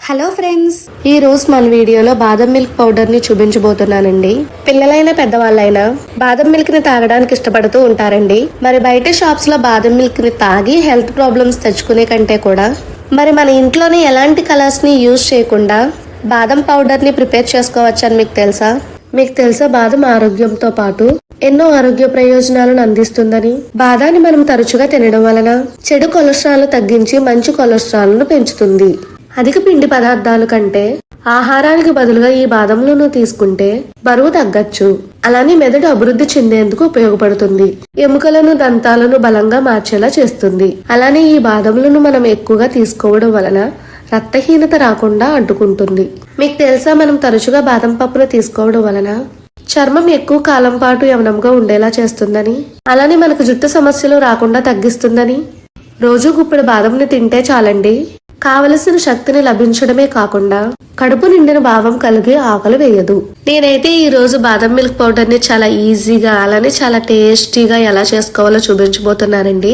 Hello friends, ఈ రోజు మన వీడియోలో బాదం మిల్క్ పౌడర్ ని చూపించబోతున్నానండి. పిల్లలైనా పెద్దవాళ్ళైనా బాదం మిల్క్ ని తాగడానికి ఇష్టపడుతూ ఉంటారండి. మరి బయట షాప్స్ లో బాదం మిల్క్ ని తాగి హెల్త్ ప్రాబ్లమ్స్ తెచ్చుకునే కంటే కూడా మరి మన ఇంట్లోనే ఎలాంటి కలర్స్ ని యూజ్ చేయకుండా బాదం పౌడర్ ని ప్రిపేర్ చేసుకోవచ్చని మీకు తెలుసా బాదం ఆరోగ్యంతో పాటు ఎన్నో ఆరోగ్య ప్రయోజనాలను అందిస్తుందని. బాదాన్ని మనం తరచుగా తినడం వలన చెడు కొలెస్ట్రాల్ తగ్గించి మంచి కొలెస్ట్రాల్ ను పెంచుతుంది. అధిక పిండి పదార్థాల కంటే ఆహారానికి బదులుగా ఈ బాదంలను తీసుకుంటే బరువు తగ్గచ్చు. అలానే మెదడు అభివృద్ధి చెందేందుకు ఉపయోగపడుతుంది. ఎముకలను దంతాలను బలంగా మార్చేలా చేస్తుంది. అలానే ఈ బాదంలను మనం ఎక్కువగా తీసుకోవడం వలన రక్తహీనత రాకుండా అడ్డుకుంటుంది. మీకు తెలుసా, మనం తరచుగా బాదం పప్పును తీసుకోవడం వలన చర్మం ఎక్కువ కాలం పాటు యవనంగా ఉండేలా చేస్తుందని, అలానే మనకు జుట్టు సమస్యలు రాకుండా తగ్గిస్తుందని. రోజు గుప్పెడు బాదంని తింటే చాలండి, కావలసిన శక్తిని లభించడమే కాకుండా కడుపు నిండిన భావం కలిగి ఆకలి వేయదు. నేనైతే ఈ రోజు బాదం మిల్క్ పౌడర్ ని చాలా ఈజీగా అలానే చాలా టేస్టీగా ఎలా చేసుకోవాలో చూపించబోతున్నానండి.